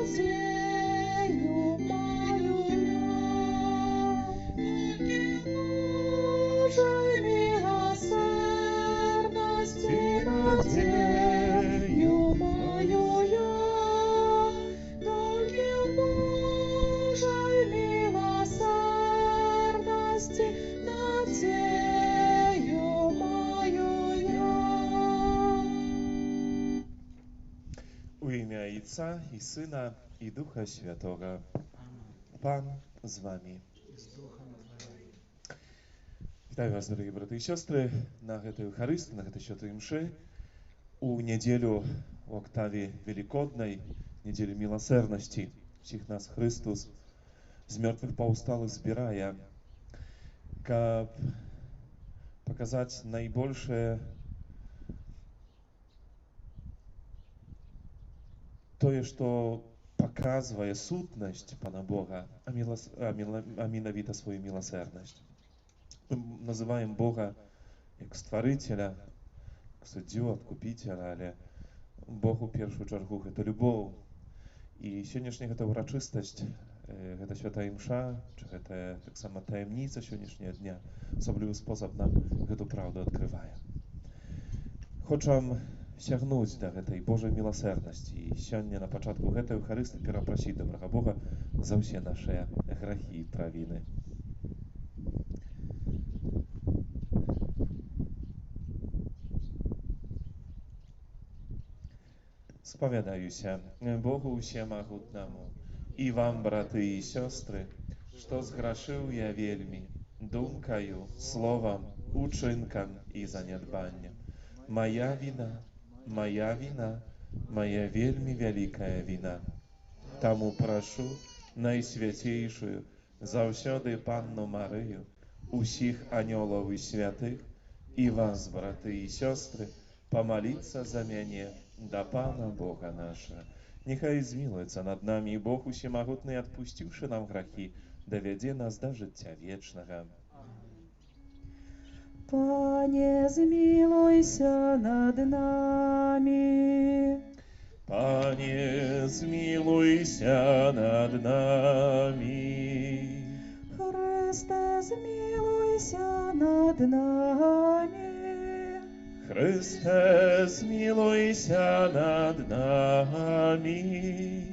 Nadzieju moją ja, Bożej miłosierności, nadzieju moją ja, Bożej miłosierności, nadzieju moją ja. U imię Ojca i Syna i Ducha Świętego. Pan z wami. Witam was, drogie braty i siostry, na этой Eucharystii, na этой Świętej Mszy. U niedzielu w oktawie Wielkodnej, niedzieli Miłosierności, всех nas Chrystus z mертвых powstałych zbieraja, как показать наибольшее to, что показывает сутность Пана Бога, а миновито свою милосердность. Мы называем Бога как Створителя, как Суддю, Откупителя, але Богу в первую чергу это любовь. И сегодняшняя эта урочистость, эта Święta Msza, czy это так само таємниця сегодняшнего дня, особливий способ нам эту правду открывает. Хочам сягнуць да гэтай Божай міласэрнасці і сёння на пачатку гэтай Eucharystii перапрасіць добрага Бога за ўсе нашыя грахі і правіны. Спавядаюся Богу ўсемагутнаму і вам, браты і сёстры, што зграшыў я вельмі думкаю, словам, учынкам і занядбаннем. Моя вина, моя вельми великая вина. Таму прашу найсвятейшую заўсёды Панну Марыю, усіх анёлаў і святых, і вас, браты і сёстры, помолиться за мяне да Пана Бога наша. Нехай змілуецца над намі Бог усемагутны, адпусціўшы нам грахі, давядзе нас да жыцця вечнага. Panie, zmiłuj się nad nami. Panie, zmiłuj się nad nami. Chryste, zmiłuj się nad nami. Chryste, zmiłuj się nad nami.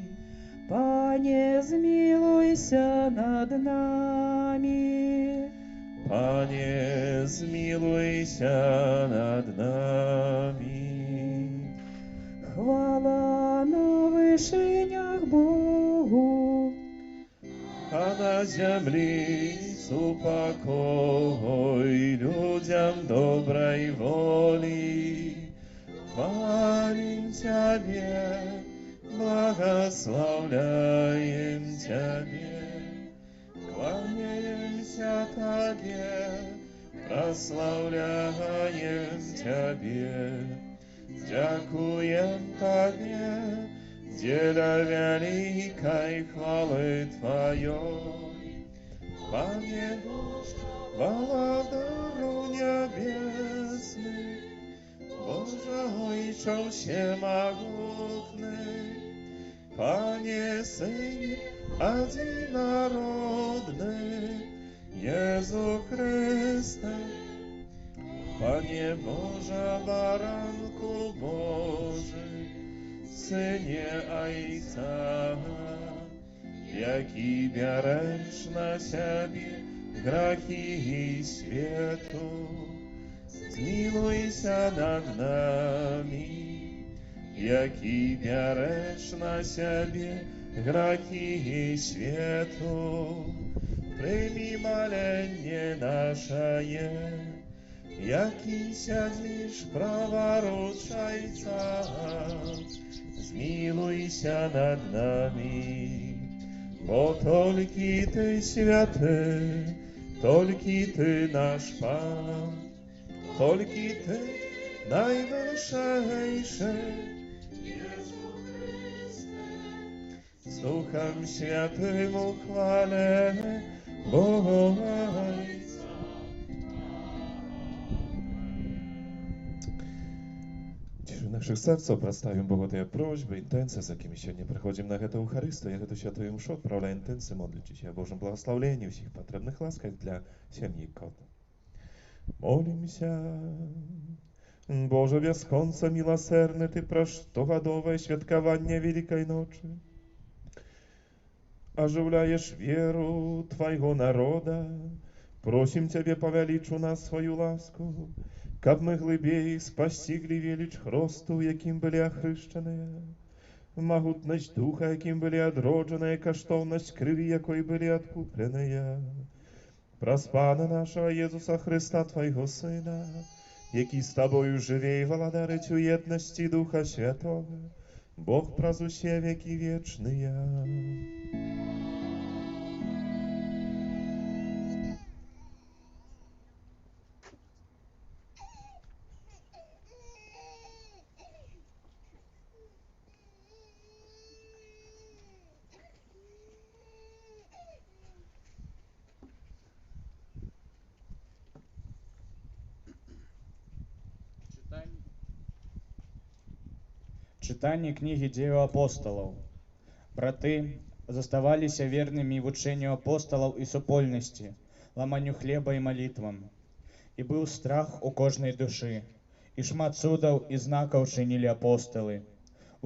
Panie, zmiłuj się nad nami. Panie, zmiłuj się nad nami. Chwała na wyżyniach Bogu, a na ziemi upokój ludziom dobrej woli. Chwalim Ciebie, błogosławiam Ciebie. Kłaniaем się Tobie, прославляем Ciebie. Dziękujem Tobie, dzieля wielkiej chwały Twojej. Panie Boże, Władaro niebiesny, Boże Ojcze Wszechmogutny, Panie Synie Jedynorodny, Jezu Chryste, Panie Boże, Baranku Boży, Synie Ojca, jaki bierzesz na siebie grzechy światu, zmiłuj się nad nami, jaki bierzesz na siebie grzechy światu, przyjmij molenie nasze, jaki siedzisz praworucz Ojca, zmiłuj się nad nami, bo tylko Ty święty, tylko Ty nasz Pan, tylko Ty najwyższy, Jezu Chryste, z Duchem Świętym uchwalę Boga Ojca. наших серцаў прадставім Богу тыя просьбы, інтэнцыі, з якімі сёння прыходзім на гэту Эўхарыстыю. Я гэту святую імшу адпраўляю інтэнцыі, модлячыся о Божым благословенні, ўсіх патрэбных ласках для сям'і Кота. Молімся. Боже бясконца міласэрны, Ты пра штогадовае святкаванне Вялікай ночы ажыўляеш веру Твайго народа. Просім Цябе, павялічу нас сваю ласку, каб мы глыбей спасціглі веліч хросту, якім былі ахрышчаныя, магутнасць духа, якім былі адроджаныя, каштоўнасць крыві, якой былі адкупленыя. Праз Пана нашага Езуса Хрыста, Твайго Сына, які з Табою жыве і валадарыць у еднасці Духа Святога, Бог праз усе векі вечныя. Чытанне кнігі дзеяў апосталаў. Браты заставаліся вернымі вучэнню апосталаў і супольнасці, ламанню хлеба і малітвам. І быў страх у кожнай душы, і шмат цудаў і знакаў чынілі апосталы.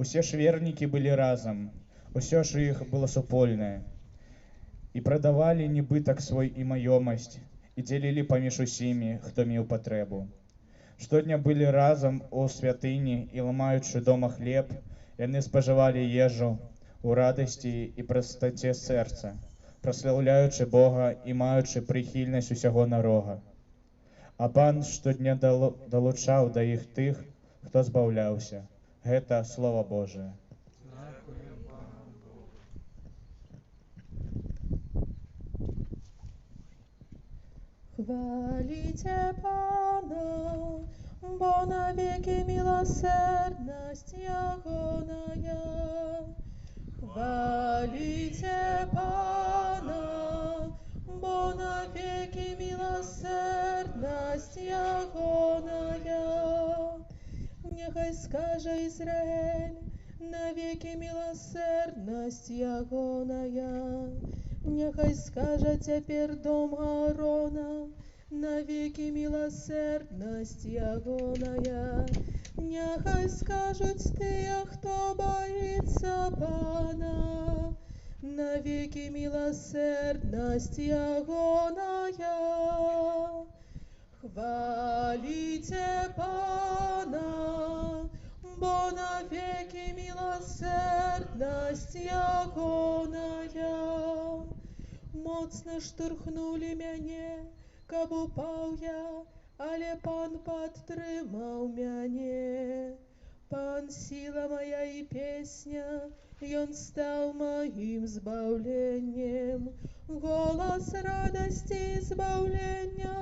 Усе ж вернікі былі разам, усё ж іх было супольнае. І прадавалі нібытак свой і маёмасць, і дзелілі паміж усімі, хто меў патрэбу. Штодня былі разам у святыні і, ламаючы дома хлеб, яны спажывалі ежу у радасці і прастаце сэрца, праслаўляючы Бога і маючы прыхільнасць усяго народа. А Пан штодня далучаў да іх тых, хто збаўляўся. Гэта Слова Божае. Хвалите Пана, бо навеки милосердность Ягоная. Хвалите Пана, бо навеки милосердность Ягоная. Нехай скаже Израиль, навеки милосердность Ягоная. Нехай скажа цяпер дом Аарона, навеки милосердность Ягоная. Нехай скажуть тыя, хто боится Пана, навеки милосердность Ягоная. Хвалите Пана, бо навеки милосердность Ягоная. Моцна штурхнули мяне, каб упаў я, але Пан падтрымаў мяне. Пан сіла моя і песня, Ён стаў маім збаўленнем. Голас радасці і збаўлення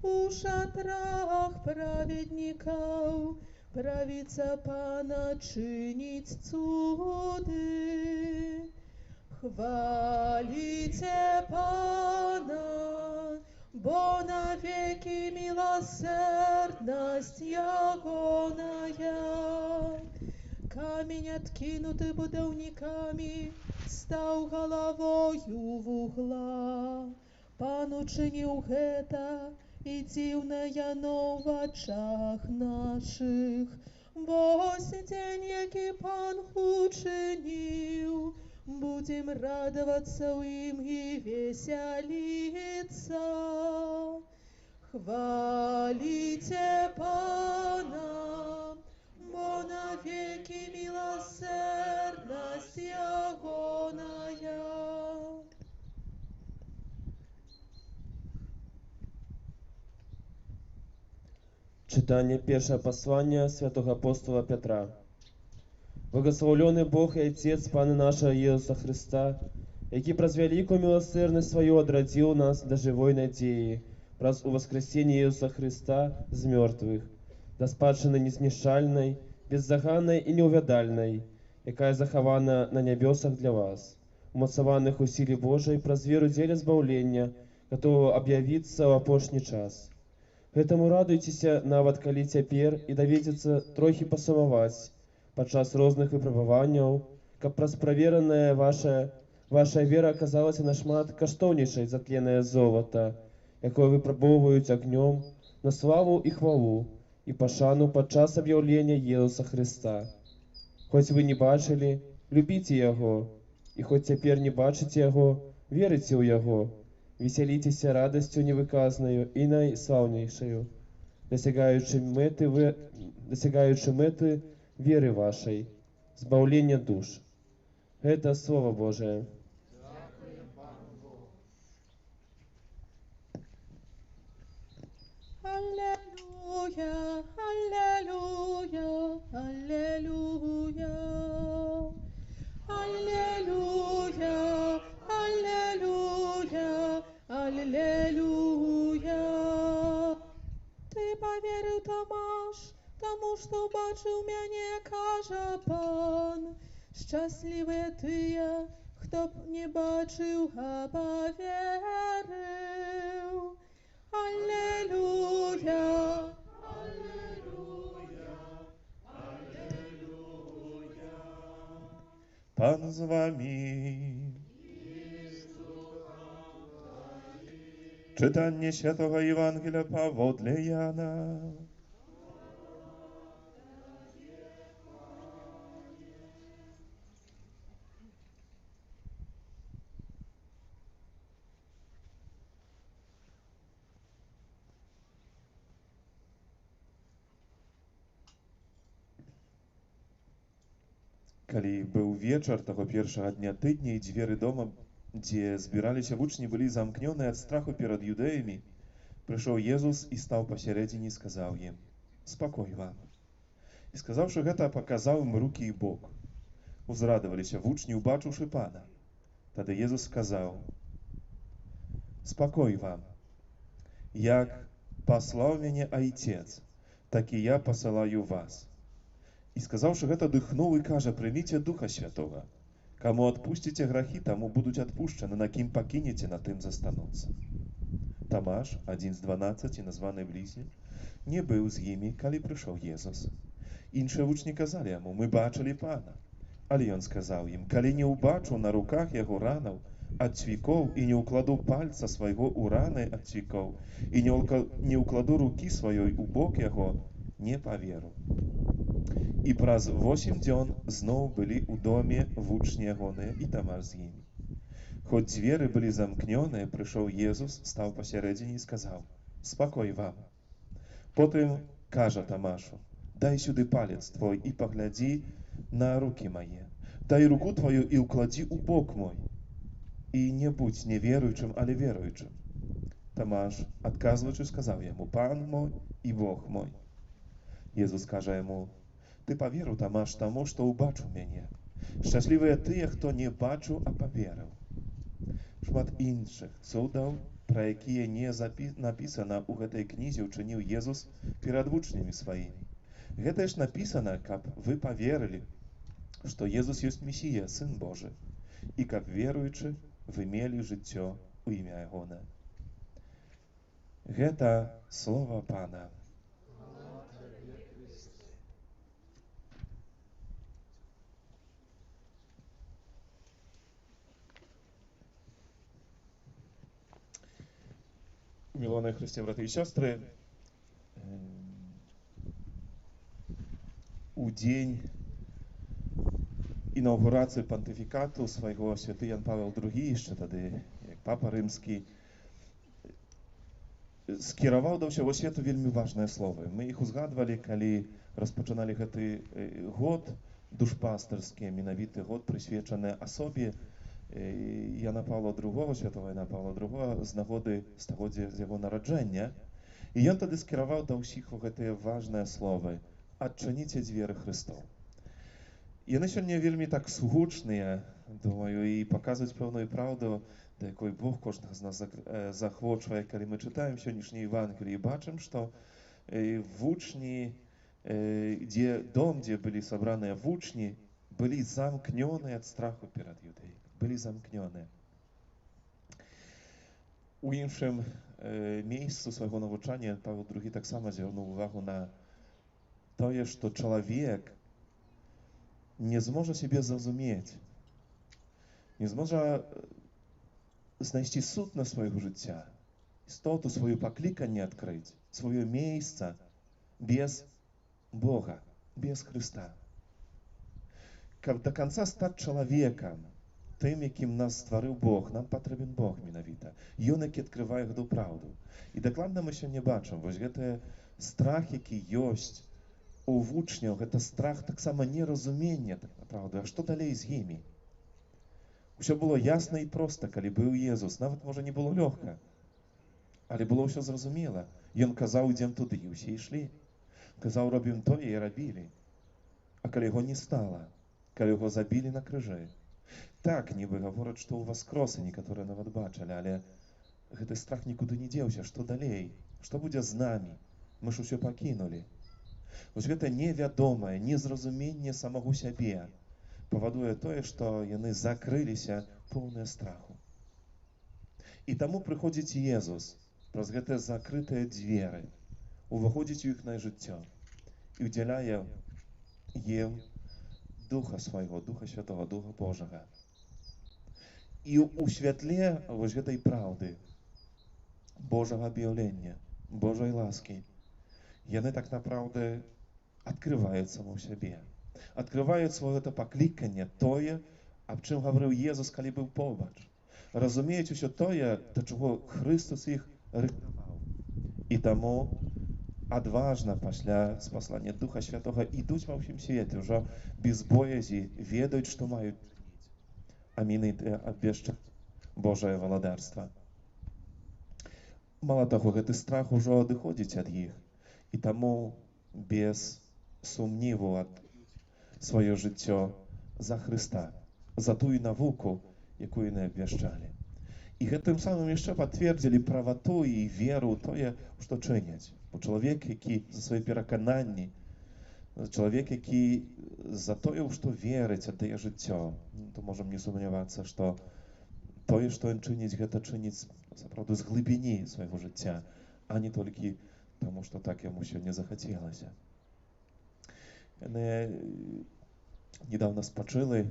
у шатрах праведнікаў. Правіца Пана чыніць цуды. Хвалите Пана, бо навеки милосердность Ягоная. Камень, откинутый будаўнікамі, стаў галавою вугла. Пан учыніў гэта, і дзіўна яно ў вачах нашых. Вось дзень, які Пан учыніў, будем радоваться у им и веселиться. Хвалите Пана, бо навеки милосердность Ягоная. Читание первого послания святого апостола Петра. Благословленный Бог и Отец Пана нашего Иисуса Христа, які праз вялікую милосердность свою одрадил нас до живой надеи, праз у воскресения Иисуса Христа з мертвых, до спадщины незнішальной, беззаганной и неувядальной, якая захована на небесах для вас, умацованных у силе Божией праз веру деля збавлення, готового объявиться в апошний час. Гэтаму радуйцеся нават калі цяпер і даведзецца трохі пасумаваць падчас розных выпрабаванняў, каб праз праверанае ваша вера аказалася нашмат каштоўнейшай за тленае золата, якое выпрабоўваюць агнём на славу і хвалу і пашану падчас аб'яўлення Езуса Хрыста. Хоць вы не бачылі, любіце Яго, і хоць цяпер не бачыце Яго, верыце ў Яго, весяліцеся радасцю невыказнаю і найслаўнейшаю, дасягаючы мэты веры вашай, збаўлення душ. Гэта Слово Божие. Аллилуйя, аллилуйя, аллилуйя. Аллилуйя, аллилуйя, аллилуйя. Ты поверив, Томаш, тому, що бачив мене, каже пан. Щасливі тия, хто б не бачив, а поверив. Аллилуйя. Pan z wami. Czytanie Świętego Ewangelia powodle Jana. Калі быў вечар таго першага дня тыдня і дзверы дома, дзе збіраліся вучні, былі замкнёныя ад страху перад юдэямі, прыйшоў Езус і стаў пасярэдзіне і сказаў ім: «Спакой вам». І сказаўшы гэта, паказаў ім рукі і бок. Узрадаваліся вучні, убачыўшы пана. Тады Езус сказаў: «Спакой вам. Як паслаў мяне Айцец, так і я пасылаю вас». І сказаўшы гэта, дыхнуў і кажа: «Прыміце Духа Святога. Каму адпусціце грахі, таму будуць адпушчаны, на кім пакінеце, на тым застануцца». Тамаш, адзін з 12, названы блізні, не быў з імі, калі прыйшоў Езус. Іншыя вучні казалі яму: «Мы бачылі пана». Але ён сказаў ім: «Калі не ўбачу на руках яго ранаў ад цвікоў і не ўкладу пальца свайго ў раны ад цвікоў і не ўкладу рукі сваёй у бок яго, не паверу». І праз 8 дзён зноў былі ў доме вучні ягоныя і Тамаш з імі. Хоць дзверы былі замкнёныя, прыйшоў Езус, стаў пасярэдзіне і сказаў: «Спакой вам». Потым кажа Тамашу: «Дай сюды палец твой і паглядзі на рукі мае. Дай руку твою і ўкладзі ў бок мой. І не будзь неверуючым, але веруючым». Тамаш, адказваючы, сказаў яму: «Пан мой і Бог мой». Езус кажа яму: «Ты паверыў, Тамаш, таму, што ўбачыў мяне. Шчаслівыя тыя, хто не бачыў, а паверыў». Шмат іншых цудаў, пра якія не напісана ў гэтай кнізе, учыніў Езус перад вучнямі сваімі. Гэта ж напісана, каб вы паверылі, што Езус ёсць Месія, Сын Божы, і каб веруючы, вы мелі жыццё ў імя Ягонае. Гэта слова Пана. Милоне Христе, брати і сестри, у дзень інаўгурацыі пантыфікату свайго святы Ян Павел II, яшчэ тады як папа рымскі, скіраваў да ўсяго свету вельмі важныя словы. Мы іх узгадвалі, калі распачыналі гэты год душпастырскі, менавіты год, прысвечаны асобе Яна Павла II, святого Яна Павла II, з нагоды стагоддзя з яго нараджэння. І ён тады скіраваў да ўсіх гэтыя важныя словы: «Адчыніце дзверы Христов». Яны сёння вельмі так сугучныя, думаю, і паказваюць пэўную праўду, да якой Бог кожнага з нас захвочвае. Калі мы чытаем сённяшні Евангеліі, бачым, што вучні, дом, дзе былі сабраныя вучні, былі замкнёныя ад страху перад юдэямі. Былі замкнёныя. У іншым месцы свайго навучання Павел II таксама звярнуў увагу на тое, што чалавек не зможа сябе зразумець, не зможа знайсці сутнасць свайго жыцця, істоту сваю пакліканне адкрыць, сваё месца без Бога, без Хрыста. Каб да канца стаць чалавекам, тым, якім нас стварыў Бог, нам патрэбен Бог менавіта. Ён, які адкрывае гэту праўду. І дакладна мы сёння бачым, вось гэты страх, які ёсць у вучняў, гэта страх таксама неразумення, так направду, а што далей з імі? Усё было ясна і проста, калі быў Езус, нават, можа, не было лёгка, але было ўсё зразумела. Ён казаў, ідзем туды, і ўсе ішлі. Казаў, робім тое, і рабілі. А калі яго не стала, калі яго забілі на крыжы, так, нібы гавораць, што ўваскросы, некаторыя нават бачылі, але гэты страх нікуды не дзеўся. Што далей? Што будзе з намі? Мы ж усё пакінулі. Вось гэта невядомае, незразуменне самого сябе павадуе тое, што яны закрыліся поўныя страху. І таму прыходзіць Езус праз гэтыя закрытыя дзверы, уваходзіць у іхнае жыццё і ўдзяляе ім Духа свайго, Духа Святого, Духа Божага. І ў святле вось гэтай праўды, Божага аб'яўлення, Божай ласкі, яны так направду адкрываюць саму сябе, адкрываюць сваё гэта пакліканне, тое, аб чым гаварыў Езус, калі быў побач. Разумеюць усё тое, да чаго Хрыстос іх рыхтаваў. І таму адважна пасля спаслання Духа Святога ідуць ва ўсім свеце, ўжо без боязі, ведаюць, што маюць чыніць. Амін і абвешчаць Божае валадарства. Мала таго, гэты страх ужо адыходзіць ад іх, і таму без сумніву аддаюць сваё жыццё за Хрыста, за тую навуку, якую яны абвяшчалі. І гэтым самым яшчэ пацвердзілі правату і веру ў тое, што чыняць. Бо чалавек, які за свае перакананні, чалавек, які за тое, у што верыць, аддае жыццё, то можам не сумнявацца, што тое, што ён чыніць, гэта чыніць сапраўды з глыбіні свайго жыцця, а не толькі таму, што так яму сёння захацелася. Яны недавно спачылі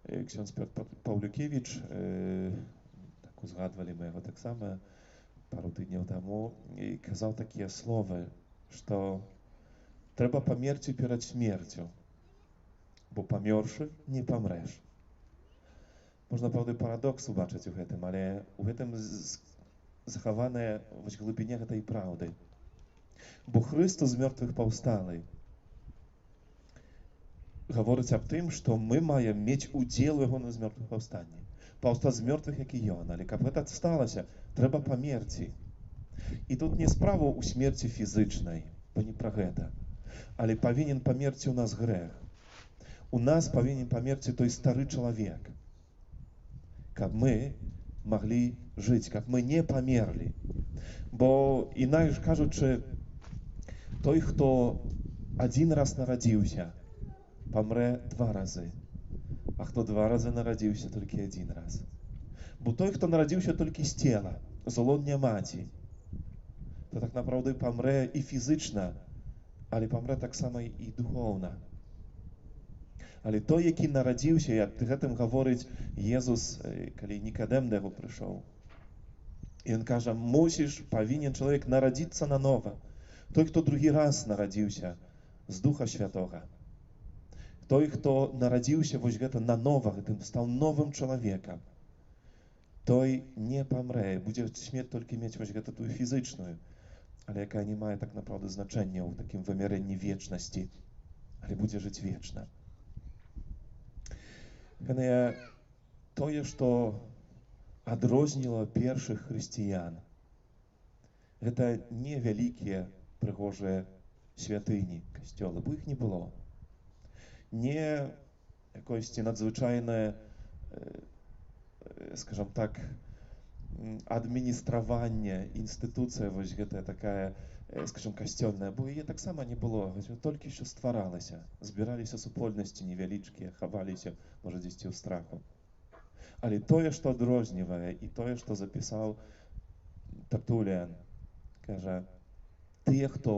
ксёндз Пётр Паўлюкевіч, так узгадвалі мы яго таксама пару тыдняў таму, і казаў такія словы, што трэба памерці перад смерцю, бо памёршы не памрэш. Можна, правда, парадокс убачыць у гэтым, але у гэтым захаваная вось глыбіня гэтай праўды. Бо Хрыстос з мёртвых паўсталы гаворыць аб тым, што мы маем мець удзел у яго на змёртвых паўстанні. Паўстаць з мёртвых, як і ён, але каб гэта сталася, трэба памерці. І тут не справа ў смерці фізычнай, бо не пра гэта, але павінен памерці ў нас грэх. У нас павінен памерці той стары чалавек, каб мы маглі жыць, каб мы не памерлі. Бо, інакш кажучы, той, хто адзін раз нарадзіўся, памрэ 2 разы, а хто 2 разы нарадзіўся, толькі 1 раз. Бо той, хто нарадзіўся толькі з цела, з лоння маці, то так направду памрэ і фізычна, але памрэ таксама і духоўна. Але той, які нарадзіўся, і аб гэтым гаворыць Езус, калі Нікадэм да яго прыйшоў. І ён кажа, мусіш, павінен чалавек нарадзіцца нанова. Той, хто другі раз нарадзіўся з Духа Святога. Той, хто нарадзіўся вось гэта нанова, гэтым стаў новым чалавекам. Той не памрэ, будзе смерць толькі мець вось гэта тую фізычную, але якая не мае так направду значэння ў такім вымярэнні вечнасці, але будзе жыць вечна. Тое, што адрозніла першых хрысціян, гэта не вялікія прыгожыя святыні касцёлы, бо іх не было. Не якоісьці надзвычайнае, скажам так, адміністраванне, інстытуцыя вось гэтая такая, скажам, касцёльная, бо яе таксама не было, толькі що стваралася, збіраліся супольнасці невялічкія, хаваліся, можа, дзесьці ў страху. Але тое, што адрознівае, і тое, што запісаў Тартуліан каже, тыя, хто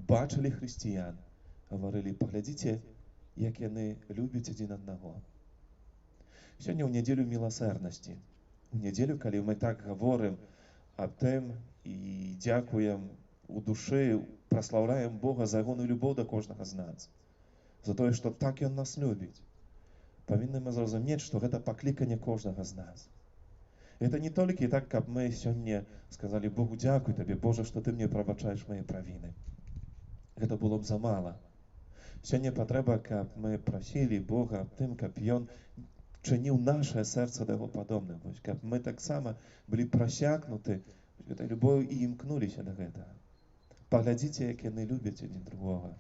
бачылі хрысціян, гаварылі, паглядзіце, як яны любяць адзін аднаго. Сёння ў нядзелю міласэрнасці, у нядзелю, калі мы так гаворым аб тым і дзякуем у душы, праслаўляем Бога за ягоную любоў да кожнага з нас, за тое, што так Ён нас любіць, павінны мы зразумець, што гэта пакліканне кожнага з нас. Гэта не толькі так, каб мы сёння сказалі Богу, дзякуй табе, Божа, што ты мне прабачаеш мае правіны. Гэта было б замала. Сёння патрэба, каб мы прасілі Бога аб тым, каб Ён чыніў нашае сэрца да яго падобным, каб мы таксама былі прасякнуты гэтай любов'ю і імкнуліся да гэтага. Паглядзіце, як яны любяць адзін другога.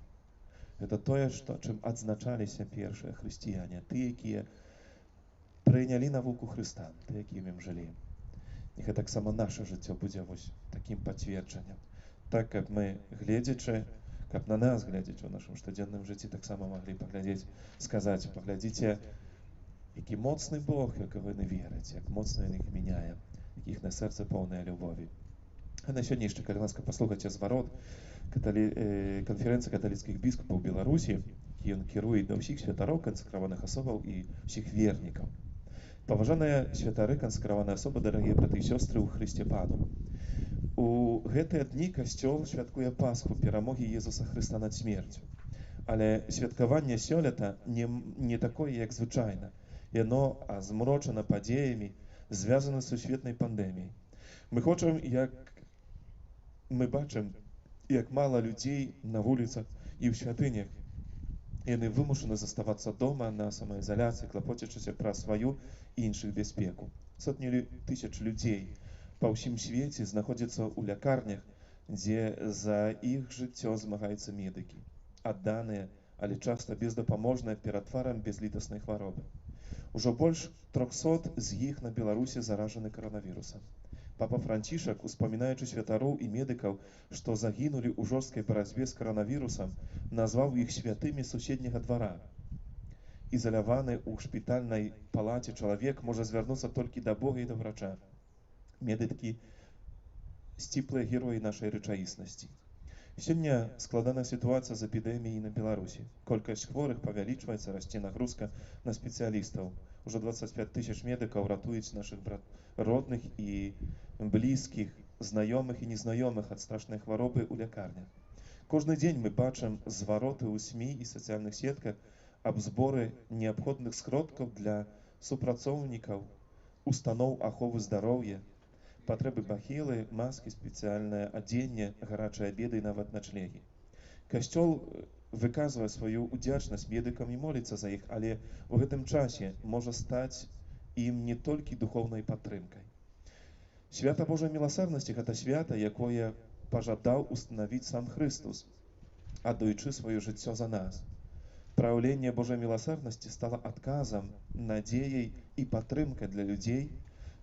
Гэта тое, чым адзначаліся першыя хрысціяне, тыя, якія прынялі навуку Хрыста, тыя, якімі ім жылі. Няхай таксама наша жыццё будзе вось такім пацверджаннем. Так, каб мы, гледзячы, каб на нас, гледзячы ў нашым штодзенным жыцці, таксама маглі паглядзець, сказаць, паглядзіце, які моцны Бог, якога яны вераць, як моцна Ён іх мяняе, як іх на сэрцы поўнае любові. А на сёння яшчэ, калі ласка, паслухайце зварот канферэнцыі каталіцкіх біскупаў Беларусі, які ён кіруе да ўсіх святароў, кансакраваных асобаў і ўсіх вернікаў. Паважаныя святары, кансакраваныя асобы, дарагія браты і сёстры ў Хрысце Пану. У гэтыя дні касцёл святкуе Пасху, перамогі Езуса Хрыста над смерцю. Але святкаванне сёлета не такое, як звычайна. Яно змрочана падзеямі, звязана з сусветнай пандэміяй. Мы бачым, як мала людзей на вуліцах і ў святынях. Яны вымушаны заставацца дома на самаізаляцыі, клапоцячыся пра сваю і іншых бяспеку. Сотні тысяч людзей па ўсім свеце знаходзяцца ў лякарнях, дзе за іх жыццё змагаюцца медыкі, адданыя, але часта бездапаможныя перад тварам безлітаснай хваробы. Ужо больш 300 з іх на Беларусі заражаны каранавірусам. Папа Францішак, успамінаючы святароў і медыкаў, што загінулі ў жорсткай барацьбе з каранавірусам, назваў іх святымі суседняга двара. Ізаляваны ў шпітальнай палаце чалавек можа звярнуцца толькі да Бога і да врача. Медыкі – сціплыя героі нашай рэчаіснасці. Сёння складаная сітуацыя з эпідэміяй на Беларусі. Колькасць хворых павялічваецца, расце нагрузка на спецыялістаў. Ужо 25 тысяч медыкаў ратуюць нашых родных і блізкіх, знаёмых і незнаёмых ад страшнай хваробы ў лякарнях. Кожны дзень мы бачым звароты ў СМІ і сацыяльных сетках аб зборы неабходных сродкаў для супрацоўнікаў устаноў аховы здароўя, патрэбы бахілы, маскі, спецыяльнае адзенне, гарачыя абеды і нават начлегі. Касцёл выказвае сваю удзячнасць медыкам і моліцца за іх, але ў гэтым часе можа стаць ім не толькі духоўнай падтрымкай. Свята Божай міласэрнасці – гэта свята, якое пажадаў устанавіць сам Хрыстус, аддаючы сваё жыццё за нас. Праяўленне Божай міласэрнасці стала адказам, надзеяй і падтрымкай для людзей,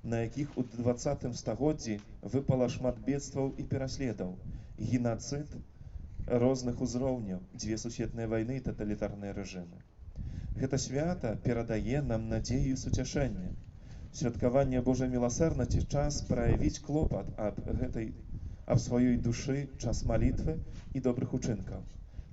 на якіх у 20 стагоддзі выпала шмат бедстваў і пераследаў, генацыд розных узроўняў, дзве сусветныя вайны і таталітарныя рэжымы. Гэта свята перадае нам надзею і суцяшэнне. Святкаванне Божай міласэрнасці – час праявіць клопат аб сваёй душы, час малітвы і добрых учынкаў.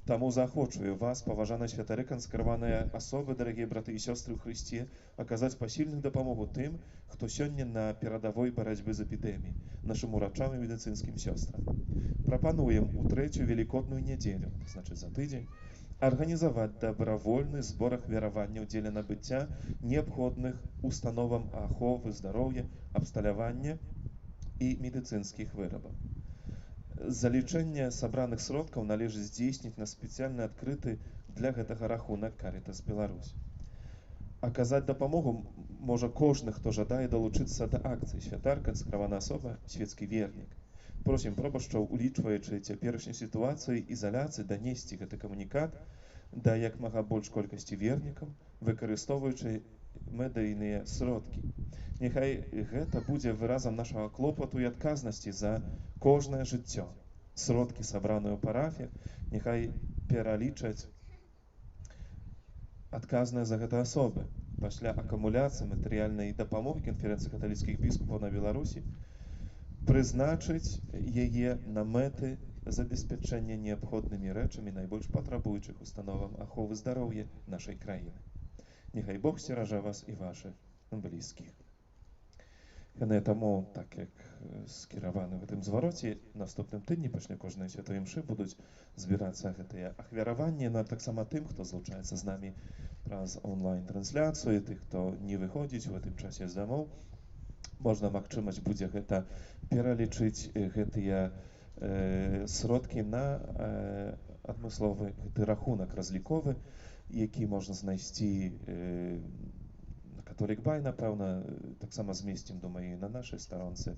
Таму заахвочваю вас, паважаныя святары, кансакраваныя асобы, дарагія браты і сёстры ў Хрысце, аказаць пасільную дапамогу тым, хто сёння на перадавой барацьбы з эпідэміяй, нашым урачам і медыцынскім сёстрам. Прапануем у 3-ю велікодную нядзелю, значыць за тыдзень, арганізаваць дабравольны збор ахвяраванняў дзеля набыцця неабходных установам аховы здароўя, абсталявання і медыцынскіх вырабаў. Залічэнне сабраных сродкаў належыць здзейсніць на спецыяльна адкрыты для гэтага рахунак Карітас Беларусь. Аказаць дапамогу можа кожны, хто жадае далучыцца да акцыі. Святар, кансакраваная асоба, свецкі вернік. Просім прабашчоў, улічваючы цяперашняй сітуацыі ізаляцыі, данесці гэты камунікат да як мага больш колькасці вернікаў, выкарыстоўваючы медыйныя сродкі. Няхай гэта будзе выразам нашага клопату і адказнасці за кожнае жыццё. Сродкі, сабраныя ў парафіях, няхай пералічаць адказныя за гэта асобы. Пасля акумуляцыі матэрыяльнай дапамогі канферэнцыі каталіцкіх біскупаў на Беларусі призначить яе на мэты забеспячэння неабходнымі рэчамі найбольш патрабуючых установам аховы здароўя нашай краіны. Няхай Бог сцеража вас і вашых блізкіх. Яны таму, так як скіраваны в гэтым звароце, наступным тыдні пасля кожнай святой імшы будуць збірацца гэтыя ахвяраванні, но таксама тым, хто злучаецца з намі праз онлайн-трансляцыю, тых, хто не выходзіць у гэтым часе з дамоў, можна магчымасць будзе гэта пералічыць гэтыя сродкі на адмысловы гэты рахунак разліковы, які можна знайсці на Католік Бай, напэўна, таксама змесцім, думаю, і на нашай старонцы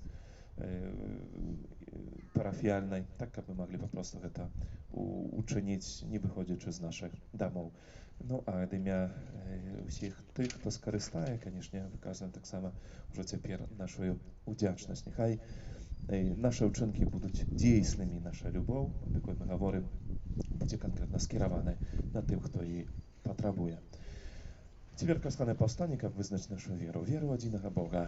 парафіяльнай, так, каб мы маглі папросту гэта учыніць, не выходзячы з нашых дамоў. Ну, а ад імя ўсіх тых, хто скарыстае, канешне, выказваем таксама ўжо цяпер нашу удзячнасць. Няхай нашы ўчынкі будуць дзейснымі, наша любоў, аб якой мы гаворым, будзе канкрэтна скіраваная на тым, хто і патрабуе. Цяпер касканае паўстанне, каб вызначыць нашу веру, веру ў адзінага Бога.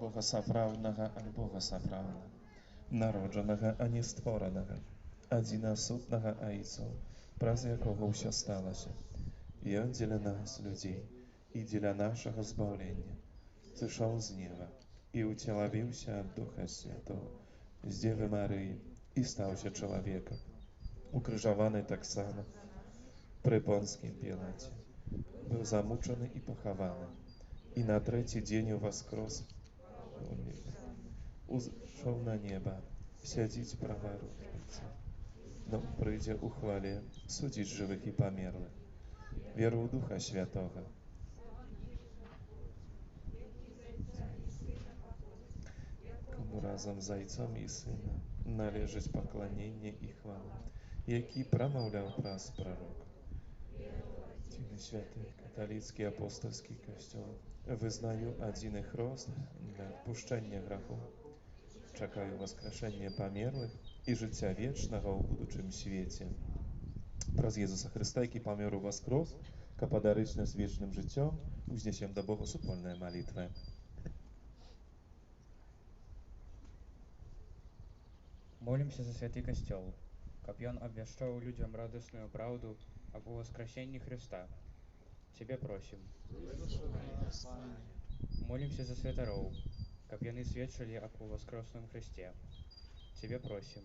Бога сапраўднага ад Бога сапраўднага, народжанага, а не створанага, адзінасутнага Айцу, праз якога ўсё сталася. Ён дзеля нас, людзей, і дзеля нашага збаўлення, сышоў з неба і ўцелавіўся ад Духа Святого, з Дзевы Марыі, і стаўся чалавекам, укрыжаваны таксама пры Понскім Пілаце, быў замучаны і пахаваны, і на трэці дзень уваскрос, узышоў на неба, сядзіць праворуч Отца. Но прыйдзе ў хвале судзіць жывых і памерлых. Веру ў Духа Святога, кому разам з Айцом і Сынам належыць пакланенне і хвала, які прамаўляў праз прарока. Адзіны святы каталіцкі апостольскі касцёл, вызнаю адзіны хрост для адпушчэння грахоў. Чакаю воскрешэння памерлых і жыцця вечнага ў будучым свеце. Праз Езуса Хрыста, які памёр і воскрос, каб падарыць нас вечным жыццём, узнесем да Бога супольныя малітвы. Молимся за святы касцёл, каб ён абвяшчаў людзям радасную праўду аб уваскрасенні Хрыста. Цябе просім. Молимся за святароў, каб яны сведчылі аб уваскросным Хрысце. Цябе просім.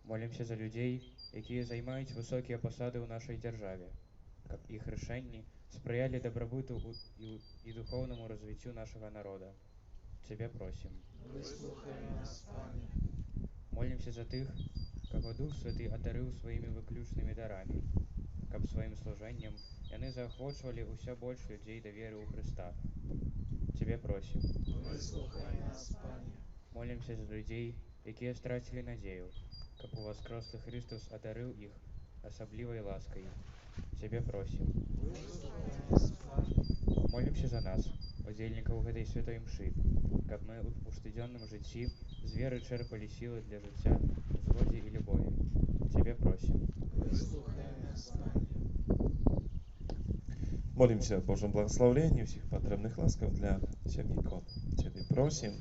Молимся за людзей, якія займаюць высокія пасады ў нашай дзяржаве, каб іх рашэнні спрыялі дабрабыту і духоўнаму развіццю нашага народа. Цябе просім. Молимся за тых, каго Дух Святы адарыў сваімі выключнымі дарамі, каб сваім служэннем яны заахвочвалі ўсё больш людзей да веры ў Хрыста. Цябе просім. Молимся за людзей, якія страцілі надзею, каб уваскрослы Христос адарыў іх асаблівай ласкай. Цябе просім. Молимся за нас, удзельнікаў гэтай святой імшы, каб мы ў штодзённым жыцці з веры чэрпалі сілы для жыцця ў згодзе і любові. Цябе просім. Молимся о Божьем благословении, всех потребных ласков для сям'яков. Цябе просим.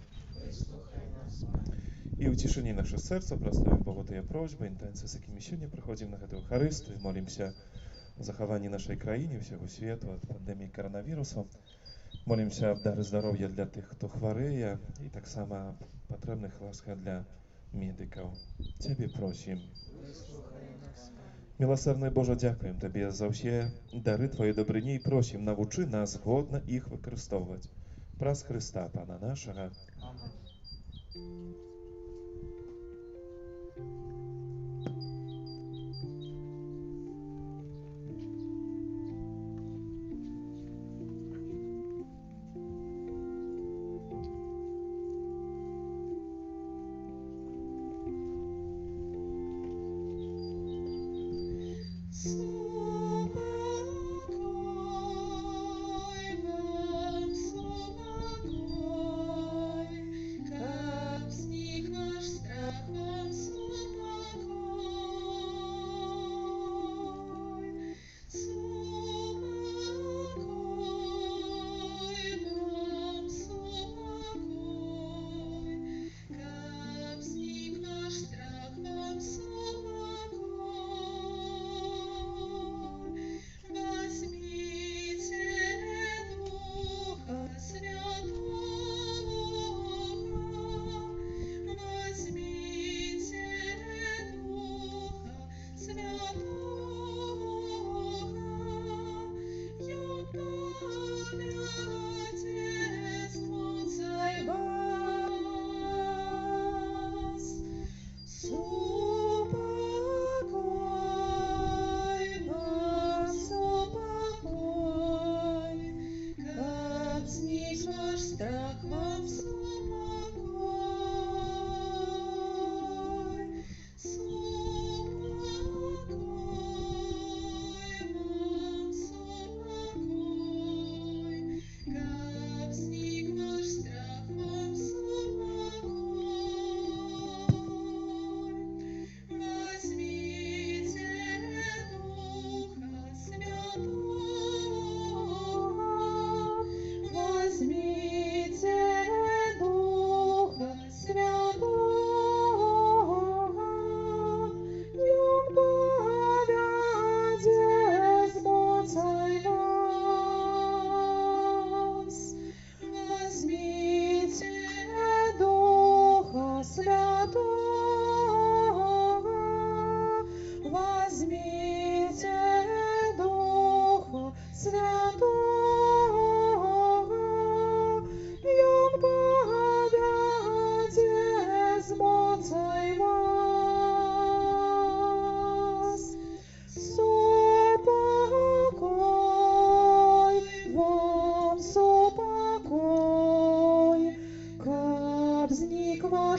И в тишине нашего сердца прославим Богу тыя просьбы, інтенцыі, з якімі сёння прыходзім на гэтую Харыстыю, молимся о захаванні нашай краіны, всего свету от пандемии коронавирусу. Молимся об дары здоровья для тых, хто хварэе, и так само потребных ласках для медиков. Цябе просим. Милосердный Боже, дякуем Табе за ўсе дары Твоей добрыні і просім, навучы нас годна іх выкарыстоўваць. Праз Хрыста, Пана нашага.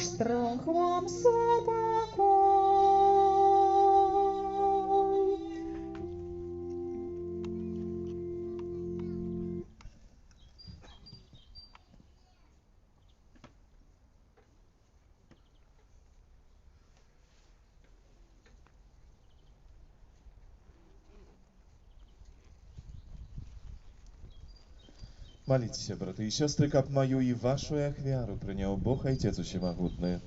наш страх вам супокой. Молитесь, браты и сестры, как мою и вашу ахвяру принял Бог Отец Всемогутный.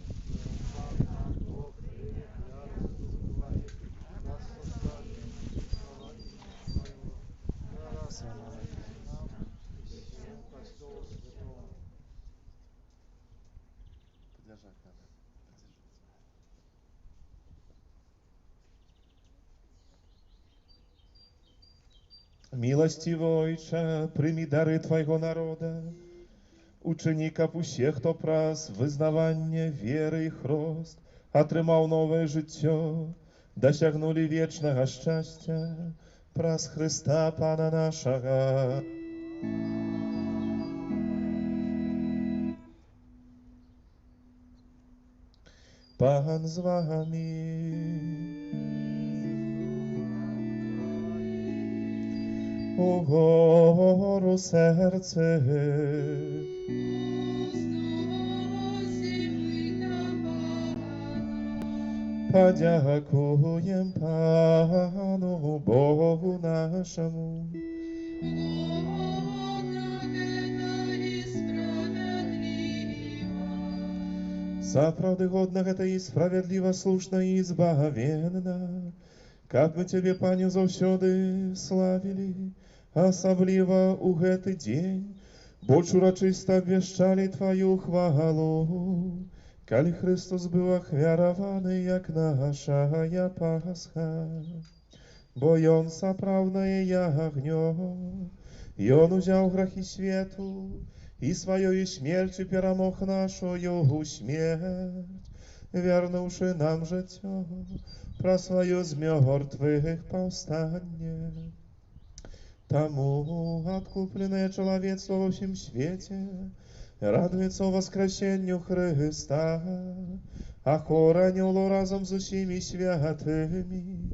Милостивый Отче, прими дары Твоего народа, учини, каб усе, хто праз вызнавання веры і хрост атрымаў новае жыццё, дасягнулі вечнага шчасця праз Христа Пана нашага. Пан з вами. Угору серце. Подякуєм Пану Богу нашому. Сапраўды годна гэта і справядліва, слушна і збагавенна, каб мы Цябе, Пане, заўсёды славілі, асабліва ў гэты дзень, больш урачыста абвяшчалі Тваю хвалу, калі Христос быў ахвяраваны, як нашая Пасха. Бо Ён сапраўднае ягнё, Ён узяў грахі свету, і сваёю смерцю перамог нашую смерць, вярнуўшы нам жыццё пра сваё з мёртвых паўстанне. Таму адкупленае чалавецтва ва ўсім свеце радуецца ў воскресенню Хрыста, а хор анёлаў разам з усімі святымі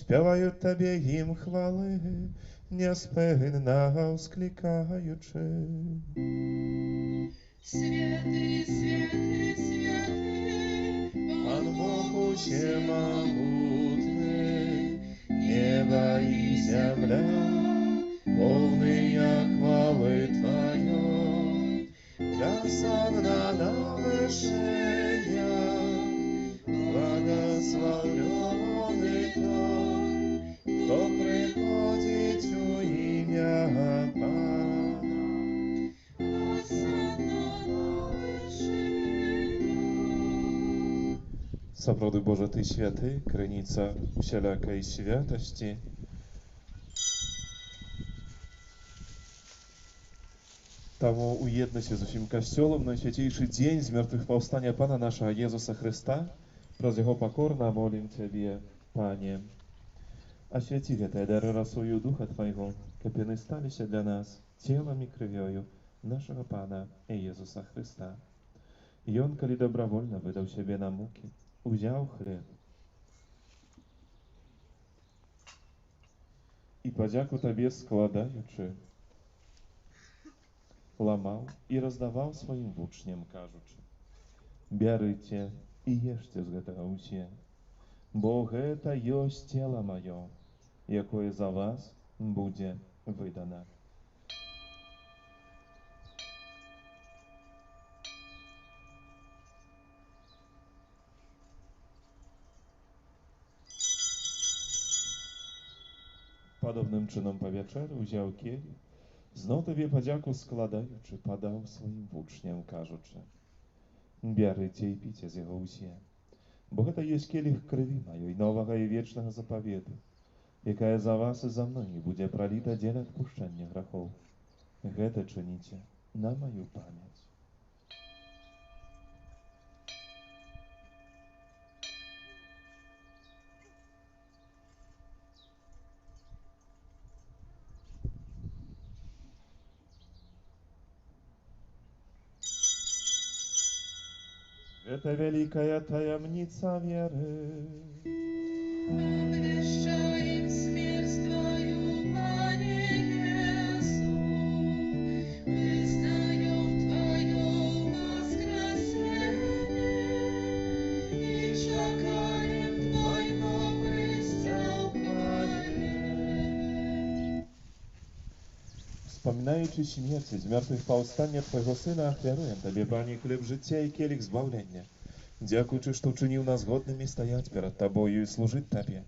спяваюць Табе гімн хвалы, неспинно ускликаючи. Святый, святый, святый, Пан Бог всемогутный, небо и земля, полные хвалы Твоей, ясна на вышиях, благословенный Тот, кто приходит у имя Пана. Сапраўды Божа, Ты святы, крыніца усялякай святасці. Таму у еднасці з усім касцёлам найсвяцейшы дзень змёртвых-паўстання Пана нашага Езуса Хрыста, праз Яго пакорна молім Цябе, Пане. Асвяці гэтыя дары расою Духа Твайго, каб яны сталіся для нас целам і крывёю нашага Пана Езуса Хрыста. Ён, калі добравольна выдаў сябе на мукі, узяў хлеб і падзяку Табе складаючы, ламаў і раздаваў сваім вучням, кажучы: «Бярыце і ешце з гэтага ўсе, бо гэта ёсць цела маё, якое за вас будзе выдана». Падобным чынам па вячэры ўзяў келіх, зноў Табе падзяку складаючы, падаў сваім вучням, кажучы: «Бярыце і піце з яго ўсе, бо гэта ёсць келіх крыві маёй новага і вечнага запавету, якая за вас і за многіх будзе праліта дзеля адпушчання грахоў. Гэта чыніце на маю памяць». Это великая таямница веры. Обвещаем смерть Твою, Пане Иисус, признаем Твое воскресение и чекаем Твоего приступания. Wspominaючи śmierć z martwych powstania Twojego Syna, ofiaruję Tobie, Panie, chleb życia i kielich zbawienia. Дякуючи, что учинил нас годными стоять перед Тобою и служить Тебе.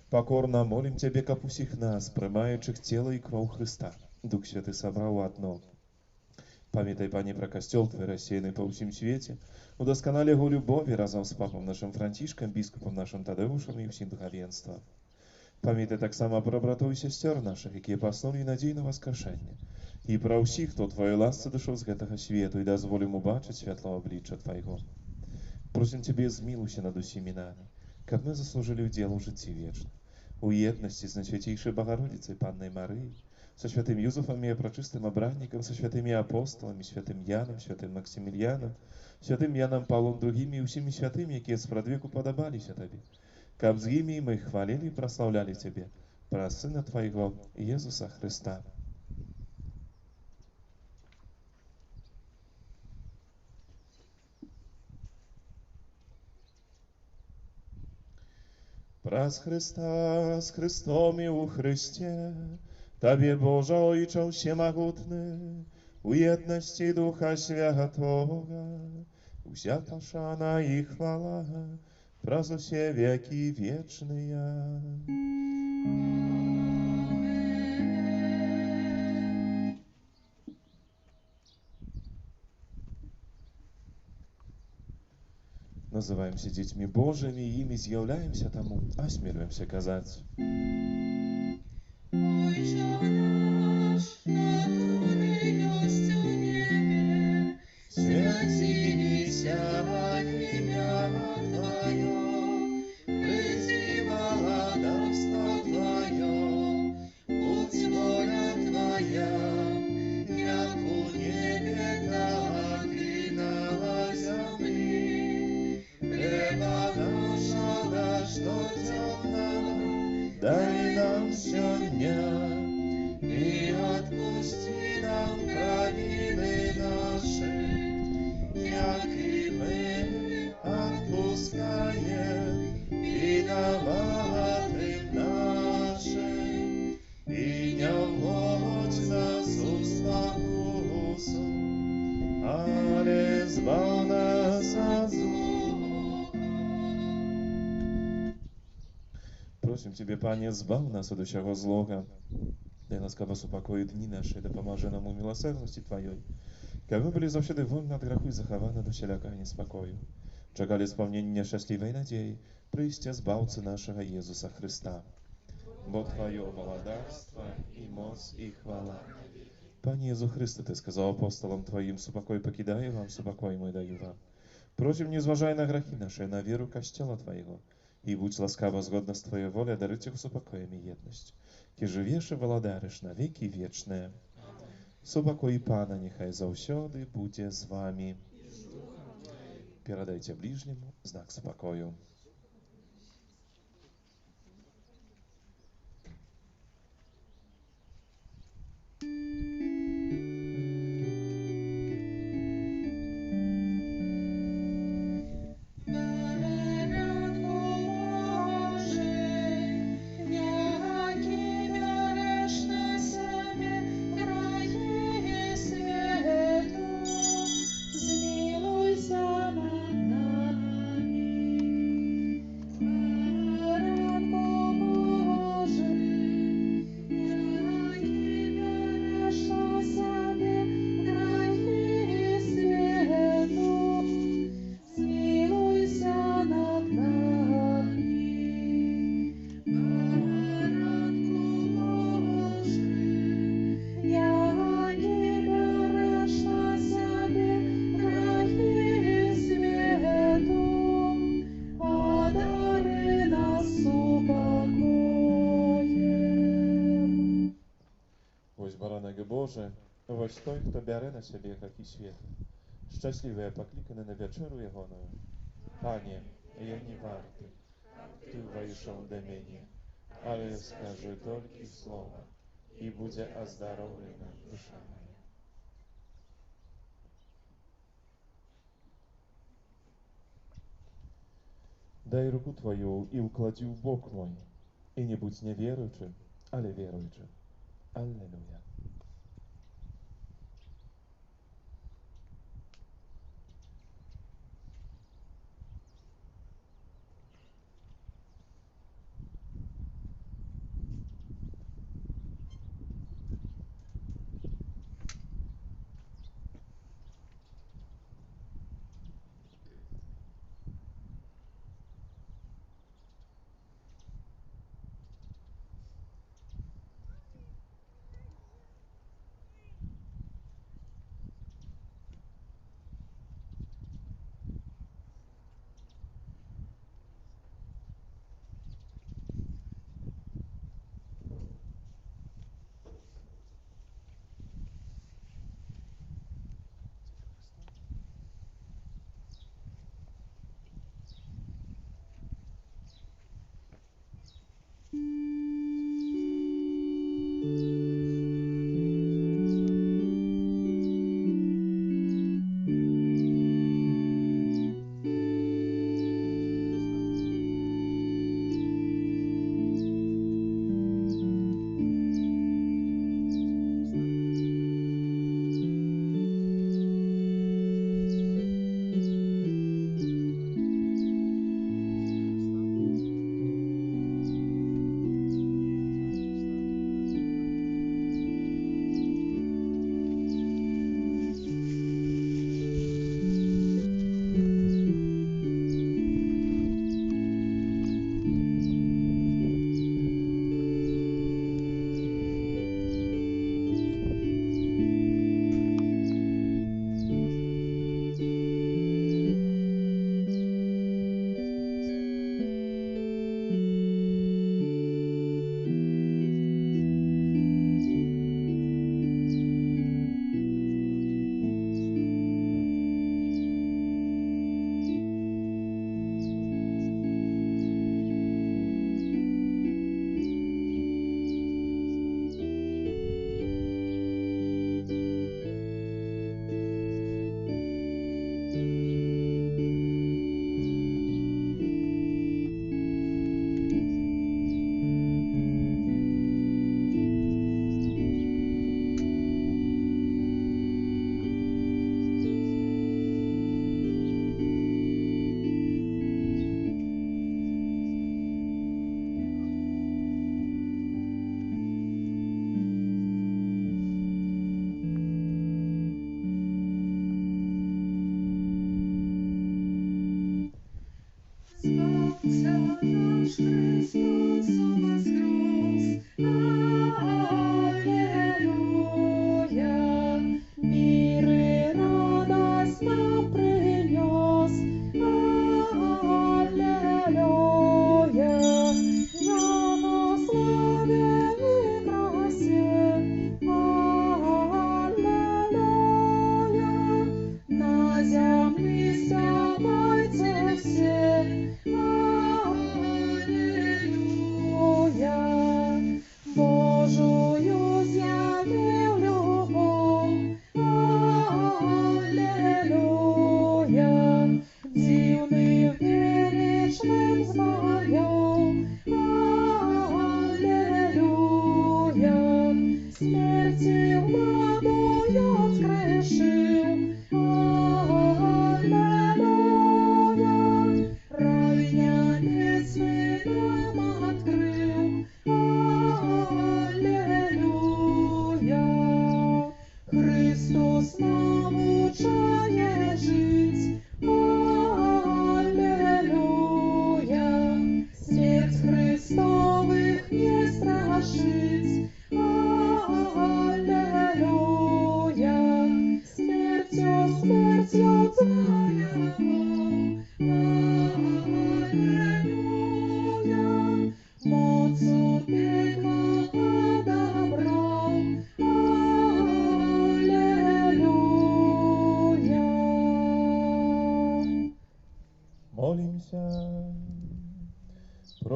Покорно молим Тебе, как усіх нас, приймаючих тело и кровь Христа. Дух Святый собрал одно. Памятай, Пане, про костел Твой, рассеянный по всем свете, удосконали его любови разом с папом нашим Францишком, біскупом нашим Тадеушем и всем духовенством. Памятай так само про братов и сестер наших, які поснули надій на воскрешення. І про всіх, хто Твоєю ласці дошов з гэтага свету, і дозволим убачить світло обличчя Твоего. Просим Тебе, змилуйся над усіми нами, как мы заслужили удел в житті вечно. У єдності з Найсвятейшей Богородицей Панной Марии, со святым Юзефом и пречистым обранником, со святыми апостолами, святым Яном, святым Максимилианом, святым Яном Павлом II и усіми святыми, які спрадвеку подобалися Тебе. Каб з ими мы хвалили и прославляли Тебе, про Сына Твоего, Иисуса Христа. Праз Христа, с Христом и у Христе, Тебе, Боже, Ojcze Всемогутny, у jedności Ducha Świętego, вся пошана и хвала, праз все веки вечные. Называемся детьми Божьими, и ими з'являемся тому, осмеливаемся казать. Ojcze nasz, który jest w niebie, святися имя Твое, приди владарство Твое, будь воля Твоя, як у небе, так и на земле. Хлеба нашего, что темного, дай нам сегодня, и отпусти нам провины наши, як и мы отпускаем виноватым нашим, и не вводь нас в спокусу, але избав нас от зла. Просим Тебе, Пanie, zbaw nas od всякого злого. Дай ласкаво упокоить дни наши, да поможи нам у милосердности Твоей. Как мы были завсёды вольны от греху и захованы до всяка неспокою. Czekali wspomnienia szczęśliwej nadziei, przyjścia Zbawcy naszego Jezusa Chrysta. Bo Twoje władawstwo i moc i chwała. Panie Jezu Chryste, Ty сказал апостолам Твоим, супокой покидаю вам, супокой мой даю вам. Просим, не зважай на грехи наши, на веру Костела Твоего, и будь ласкаво згодно с Твоей волей дарить их супокоем и едность. Ки живешь и владариш на веки вечные. Супокой Пана нехай завсёды буде з вами. Передайте ближнему знак спокою. Boże, woś той, kto biorę na siebie, jak i świat. Szczęśliwe poklикane na wieczeru Jehoną. Panie, ja nie warty, Ty wejшов до mnie, ale скажи только слово, и будет оздоровлена душа моя. Дай руку Твою и уклади в бок мой, и не будь неверующим, але верующим. Аллилуйя.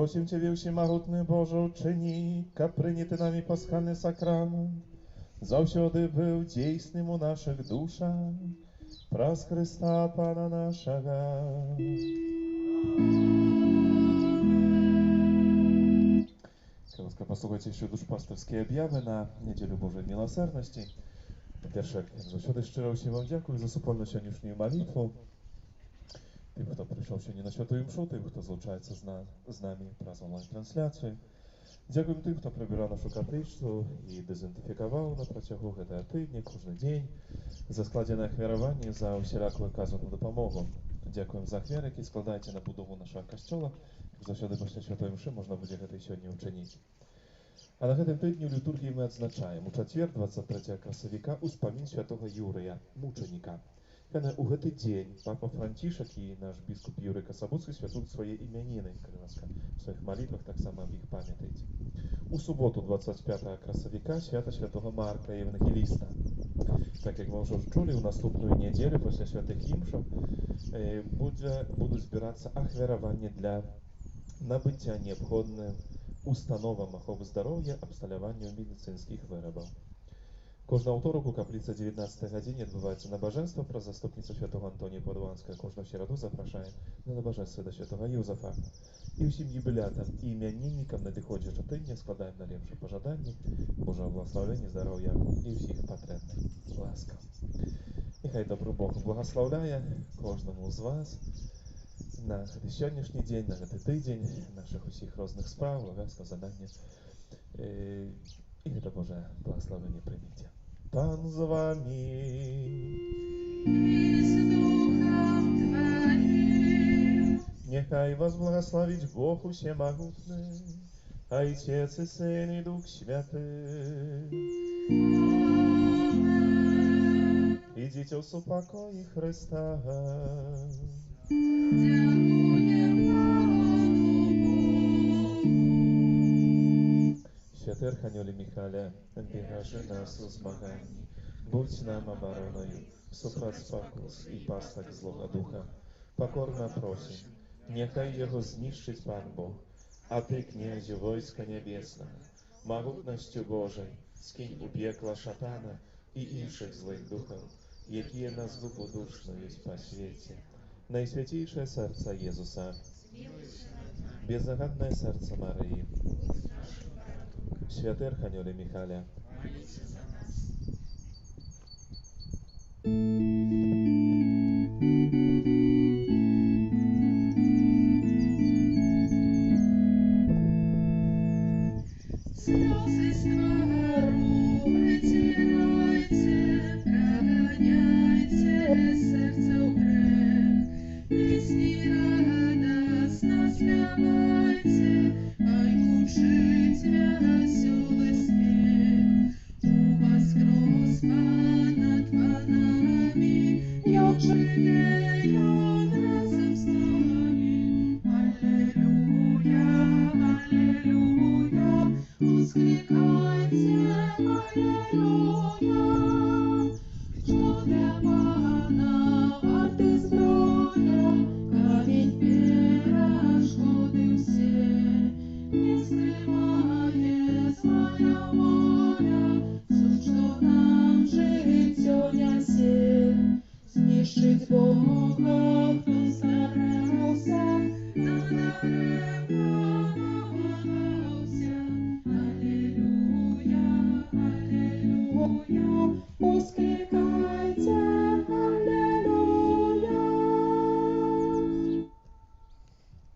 Просим Тебе, всемогутный Боже, учини, как принятый нами пасхальный сакрамент, завсёды был действенным у наших душах, праз Христа Пана нашего. Ласка, послухайте ще душпастерські обяви на неділю Божої милосердності. По-перше, як завжди, щиро всім вам дякую за супольну сьогоднішню молитву. Тим, хто прийшов сьогодні на Святу Мшу, тим, хто злучається з нами праз онлайн-трансляцію. Дякуємо тим, хто прибирав нашу капличку і дезінфікував на протягу цього тижня, кожен день, за складене ахвярування, за усіляку оказану допомогу. Дякуємо за ахвяр, які складаєте на будову нашого костьола. Завсёды пасля Святой Мшы можна будзе гэта сёння ўчыніць. А на гэтым тыдні ў літургіі мы адзначаем у чацвер 23 красавіка ўспамін святога Юрыя, мучаніка. Яна ў гэты дзень папа Францішак і наш біскуп Юрый Касабуцкі святуюць свае імяніны, калі ласка, у сваіх малітвах таксама аб іх памятаеце. У суботу 25 красавіка свята святога Марка Евангеліста. Так як мы ўжо чулі, у наступную нядзелю пасля святых імшаў будуць збірацца ахвяраванні для набыцця неабходным установам аховы здароўя, абсталяванню медыцынскіх вырабаў. Кожны аўторак у капліцы 19 гадзіне адбываецца набажэнства праз заступніцу святого Антонія Падуанская. Кожную сераду запрашаем на набажэнстве да святого Юзафа. І ўсім юбілятам і імяніннікам надыходзячага тыдня складаем найлепшыя пажаданні, Божага благаслаўлення, здароўя і ўсіх патрэбных ласкаў. Няхай добры Бог благаслаўляе кожнаму з вас на гэты сённяшні дзень, на гэты тыдзень, нашых усіх розных спраў, абавязкаў, задання. І гэта Божае благаслаўленне прыміце. Пан з вами. И с духом твоим. Нехай вас благословить Бог всемогутный, Отец и Сын и Дух Святый. Аминь. Идите в супокой Христа. Дякуем Богу. Святый Архангеле Михаиле, бережи нас в змаганні, будь нам обороною, супроть спокус и пасток злого духа. Покорно просим, нехай его знищить Пан Бог, а ты, князю войска небесного, могутностью Божией, скинь у пекла шатана и інших злых духов, якие на згубу душную по свете. Найсвятейшее сердце Иисуса, беззагадное сердце Марии, Святый Архангеле Михаиле, Слезы створа вытирайте, прогоняйте сердце в грех. Песни радостно спевайте, ай учить веселый смех. У воскрес Пан над панами, як живей Он разом с нами. Аллилуйя, аллилуйя, воскликайте, аллилуйя. Что для Пана варты зброя, камень перешкоды все, не скрывает своя воля.